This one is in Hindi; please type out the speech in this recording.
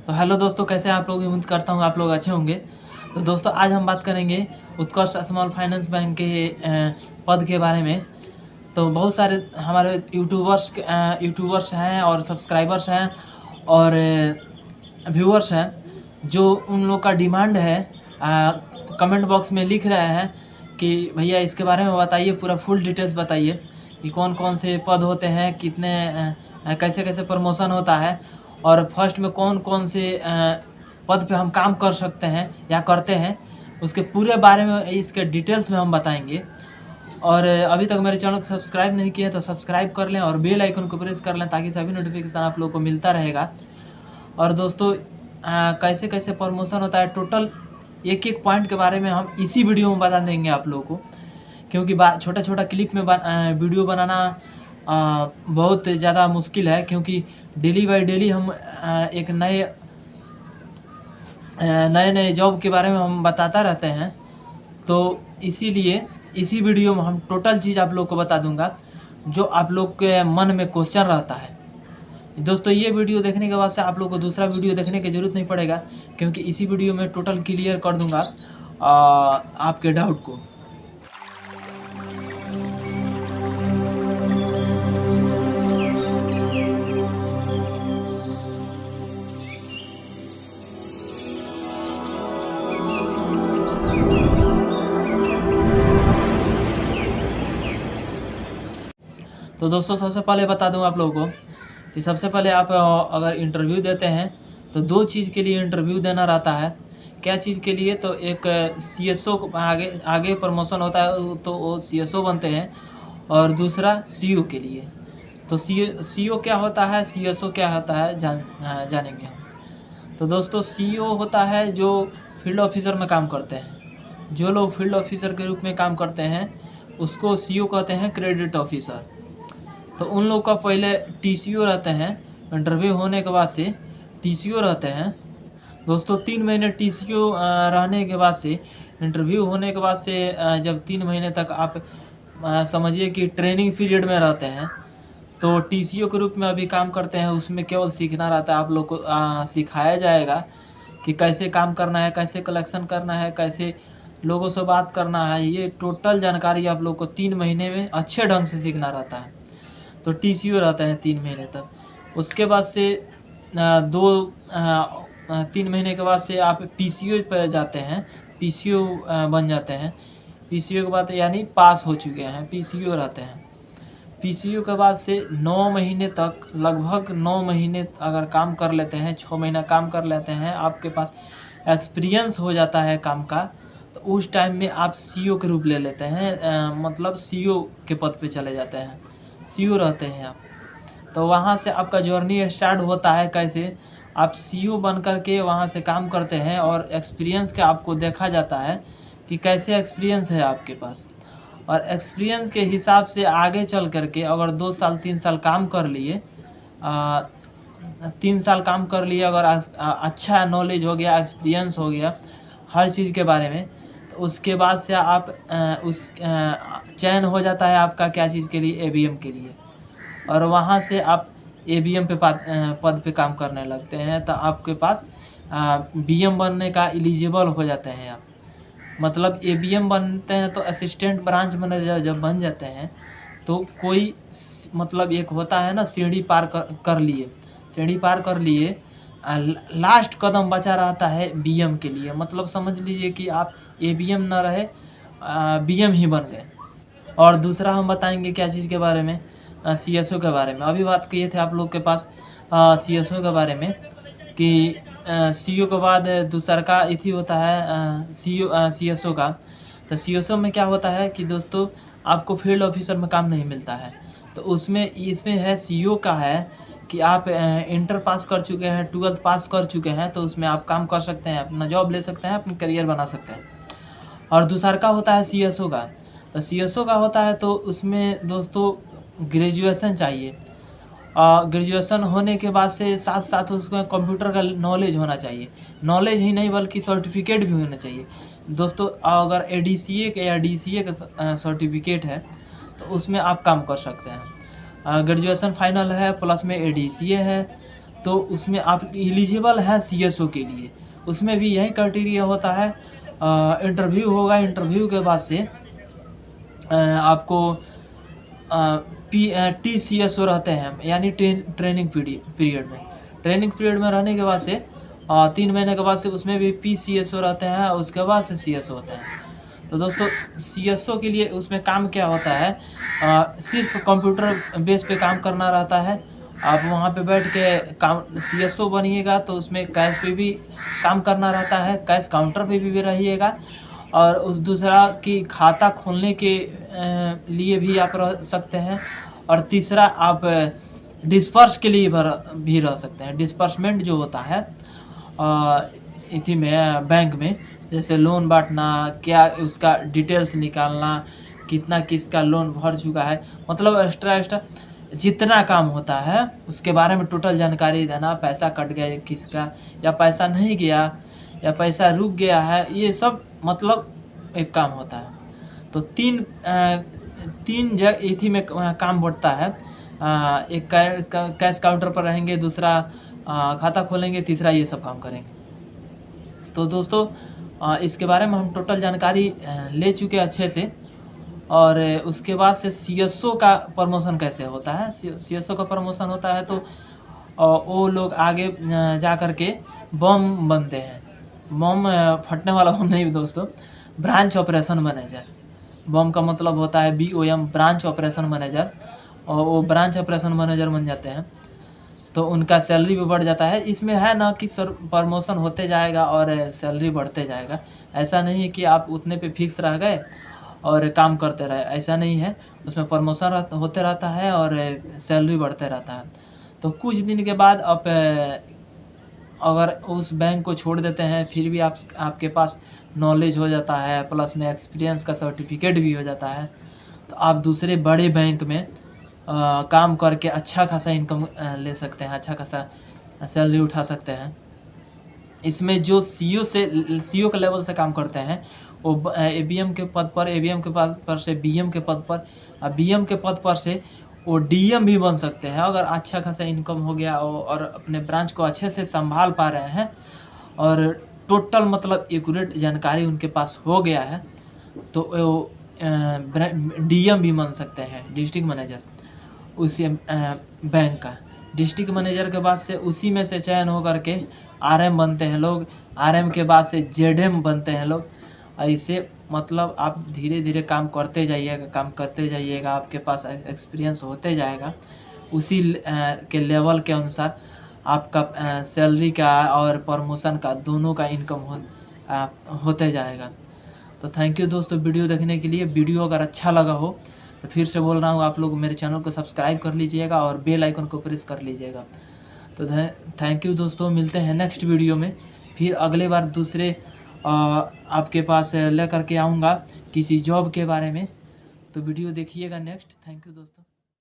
तो हेलो दोस्तों, कैसे हैं आप लोग। उम्मीद करता हूँ आप लोग अच्छे होंगे। तो दोस्तों आज हम बात करेंगे उत्कर्ष स्मॉल फाइनेंस बैंक के पद के बारे में। तो बहुत सारे हमारे यूट्यूबर्स हैं और सब्सक्राइबर्स हैं और व्यूअर्स हैं जो उन लोग का डिमांड है, कमेंट बॉक्स में लिख रहे हैं कि भैया इसके बारे में बताइए, पूरा फुल डिटेल्स बताइए कि कौन कौन से पद होते हैं, कितने कैसे कैसे प्रमोशन होता है और फर्स्ट में कौन कौन से पद पे हम काम कर सकते हैं या करते हैं, उसके पूरे बारे में इसके डिटेल्स में हम बताएंगे। और अभी तक मेरे चैनल को सब्सक्राइब नहीं किए तो सब्सक्राइब कर लें और बेल आइकन को प्रेस कर लें ताकि सभी नोटिफिकेशन आप लोगों को मिलता रहेगा। और दोस्तों कैसे कैसे प्रमोशन होता है, टोटल एक एक पॉइंट के बारे में हम इसी वीडियो में बता देंगे आप लोगों को, क्योंकि छोटा छोटा क्लिप में वीडियो बनाना बहुत ज़्यादा मुश्किल है, क्योंकि डेली बाय डेली हम एक नए जॉब के बारे में हम बताता रहते हैं। तो इसीलिए इसी वीडियो में हम टोटल चीज़ आप लोग को बता दूंगा जो आप लोग के मन में क्वेश्चन रहता है। दोस्तों ये वीडियो देखने के बाद से आप लोग को दूसरा वीडियो देखने की ज़रूरत नहीं पड़ेगा, क्योंकि इसी वीडियो में टोटल क्लियर कर दूंगा आपके डाउट को। तो दोस्तों सबसे पहले बता दूं आप लोगों को कि सबसे पहले आप अगर इंटरव्यू देते हैं तो दो चीज़ के लिए इंटरव्यू देना रहता है। क्या चीज़ के लिए? तो एक CSO आगे प्रमोशन होता है तो वो CSO बनते हैं, और दूसरा CO के लिए। तो CO क्या होता है, CSO क्या होता है जानेंगे। तो दोस्तों CO होता है जो फील्ड ऑफिसर में काम करते हैं। जो लोग फील्ड ऑफिसर के रूप में काम करते हैं उसको CO कहते हैं, क्रेडिट ऑफिसर। तो उन लोग का पहले TCO रहते हैं, इंटरव्यू होने के बाद से TCO रहते हैं। दोस्तों 3 महीने TCO रहने के बाद से, इंटरव्यू होने के बाद से जब 3 महीने तक आप समझिए कि ट्रेनिंग पीरियड में रहते हैं, तो TCO के रूप में अभी काम करते हैं। उसमें केवल सीखना रहता है, आप लोग को सिखाया जाएगा कि कैसे काम करना है, कैसे कलेक्शन करना है, कैसे लोगों से बात करना है। ये टोटल जानकारी आप लोग को 3 महीने में अच्छे ढंग से सीखना रहता है। तो TCO रहता है 3 महीने तक। उसके बाद से 3 महीने के बाद से आप PCO पर जाते हैं, PCO बन जाते हैं। PCO के बाद यानी पास हो चुके हैं, PCO रहते हैं। PCO के बाद से 9 महीने तक, लगभग 9 महीने अगर काम कर लेते हैं, 6 महीना काम कर लेते हैं, आपके पास एक्सपीरियंस हो जाता है काम का, तो उस टाइम में आप CO के रूप ले लेते हैं, मतलब CO के पद पे चले जाते हैं, CO रहते हैं आप। तो वहाँ से आपका जर्नी स्टार्ट होता है। कैसे आप CO बन कर के वहाँ से काम करते हैं और एक्सपीरियंस का आपको देखा जाता है कि कैसे एक्सपीरियंस है आपके पास, और एक्सपीरियंस के हिसाब से आगे चल कर के अगर 2 साल 3 साल काम कर लिए, 3 साल काम कर लिए, अगर अच्छा नॉलेज हो गया, एक्सपीरियंस हो गया हर चीज़ के बारे में, तो उसके बाद से आप चयन हो जाता है आपका क्या चीज़ के लिए, ABM के लिए। और वहाँ से आप ABM पे पद पे काम करने लगते हैं, तो आपके पास BM बनने का एलिजिबल हो जाते हैं आप। मतलब ABM बनते हैं तो असिस्टेंट ब्रांच मैनेजर जब बन जाते हैं तो कोई मतलब एक होता है ना, सीढ़ी पार कर लिए, सीढ़ी पार कर लिए, लास्ट कदम बचा रहता है BM के लिए। मतलब समझ लीजिए कि आप ABM ना रहे, BM ही बन गए। और दूसरा हम बताएंगे क्या चीज़ के बारे में, CSO के बारे में। अभी बात किए थे आप लोग के पास CSO के बारे में कि CO के बाद दूसरा का इथी होता है CSO का। तो CSO में क्या होता है कि दोस्तों आपको फील्ड ऑफिसर में काम नहीं मिलता है, तो इसमें है CO का है कि आप इंटर पास कर चुके हैं, 12th पास कर चुके हैं, तो उसमें आप काम कर सकते हैं, अपना जॉब ले सकते हैं, अपना करियर बना सकते हैं। और दूसरा का होता है CSO का। तो CSO का होता है तो उसमें दोस्तों ग्रेजुएशन चाहिए, ग्रेजुएशन होने के बाद से साथ साथ उसमें कंप्यूटर का नॉलेज होना चाहिए। नॉलेज ही नहीं बल्कि सर्टिफिकेट भी होना चाहिए दोस्तों। अगर ADCA के या DCA का सर्टिफिकेट है तो उसमें आप काम कर सकते हैं। ग्रेजुएशन फाइनल है प्लस में ADCA है तो उसमें आप एलिजिबल हैं CSO के लिए। उसमें भी यही क्राइटेरिया होता है, इंटरव्यू होगा, इंटरव्यू के बाद से आपको TCSO रहते हैं, यानी ट्रेनिंग पीरियड में। ट्रेनिंग पीरियड में रहने के बाद से 3 महीने के बाद से उसमें भी PCSO रहते हैं, और उसके बाद से CSO होते हैं। तो दोस्तों CSO के लिए उसमें काम क्या होता है, सिर्फ कंप्यूटर बेस पे काम करना रहता है। आप वहाँ पे बैठ के काम CSO बनिएगा तो उसमें कैश पे भी काम करना रहता है, कैश काउंटर पे भी रहिएगा, और उस दूसरा कि खाता खोलने के लिए भी आप रह सकते हैं, और तीसरा आप डिस्पर्स के लिए भी रह सकते हैं। डिस्पर्समेंट जो होता है इसी में बैंक में, जैसे लोन बांटना, क्या उसका डिटेल्स निकालना, कितना किसका लोन भर चुका है, मतलब एक्स्ट्रा जितना काम होता है उसके बारे में टोटल जानकारी देना, पैसा कट गया किसका, या पैसा नहीं गया, या पैसा रुक गया है, ये सब मतलब एक काम होता है। तो तीन जगह इसी में काम बढ़ता है। एक कैश काउंटर पर रहेंगे, दूसरा खाता खोलेंगे, तीसरा ये सब काम करेंगे। तो दोस्तों इसके बारे में हम टोटल जानकारी ले चुके अच्छे से। और उसके बाद से CSO का प्रमोशन कैसे होता है। CSO का प्रमोशन होता है तो वो लोग आगे जा कर के बम बनते हैं। बम फटने वाला बम नहीं दोस्तों, ब्रांच ऑपरेशन मैनेजर। बम का मतलब होता है BOM, ब्रांच ऑपरेशन मैनेजर, और वो ब्रांच ऑपरेशन मैनेजर बन जाते हैं तो उनका सैलरी भी बढ़ जाता है। इसमें है ना कि सर प्रमोशन होते जाएगा और सैलरी बढ़ते जाएगा। ऐसा नहीं है कि आप उतने पे फिक्स रह गए और काम करते रहे, ऐसा नहीं है। उसमें प्रमोशन होते रहता है और सैलरी बढ़ते रहता है। तो कुछ दिन के बाद आप अगर उस बैंक को छोड़ देते हैं, फिर भी आपके पास नॉलेज हो जाता है, प्लस में एक्सपीरियंस का सर्टिफिकेट भी हो जाता है, तो आप दूसरे बड़े बैंक में काम करके अच्छा खासा इनकम ले सकते हैं, अच्छा खासा सैलरी उठा सकते हैं। इसमें जो CEO के लेवल से काम करते हैं वो ABM के पद पर, ABM के पद पर से BM के पद पर, BM के पद पर से वो DM भी बन सकते हैं। अगर अच्छा खासा इनकम हो गया और अपने ब्रांच को अच्छे से संभाल पा रहे हैं और टोटल मतलब एक्यूरेट जानकारी उनके पास हो गया है, तो वो DM भी बन सकते हैं, डिस्ट्रिक्ट मैनेजर उसी बैंक का। डिस्ट्रिक्ट मैनेजर के बाद से उसी में से चयन हो करके RM बनते हैं लोग, RM के बाद से ZM बनते हैं लोग। ऐसे मतलब आप धीरे धीरे काम करते जाइएगा, आपके पास एक्सपीरियंस होते जाएगा। उसी के लेवल के अनुसार आपका सैलरी का और प्रमोशन का दोनों का इनकम होते जाएगा। तो थैंक यू दोस्तों वीडियो देखने के लिए। वीडियो अगर अच्छा लगा हो तो फिर से बोल रहा हूँ, आप लोग मेरे चैनल को सब्सक्राइब कर लीजिएगा और बेल आइकन को प्रेस कर लीजिएगा। तो थैंक यू दोस्तों, मिलते हैं नेक्स्ट वीडियो में। फिर अगले बार दूसरे आपके पास लेकर के आऊँगा किसी जॉब के बारे में, तो वीडियो देखिएगा नेक्स्ट। थैंक यू दोस्तों।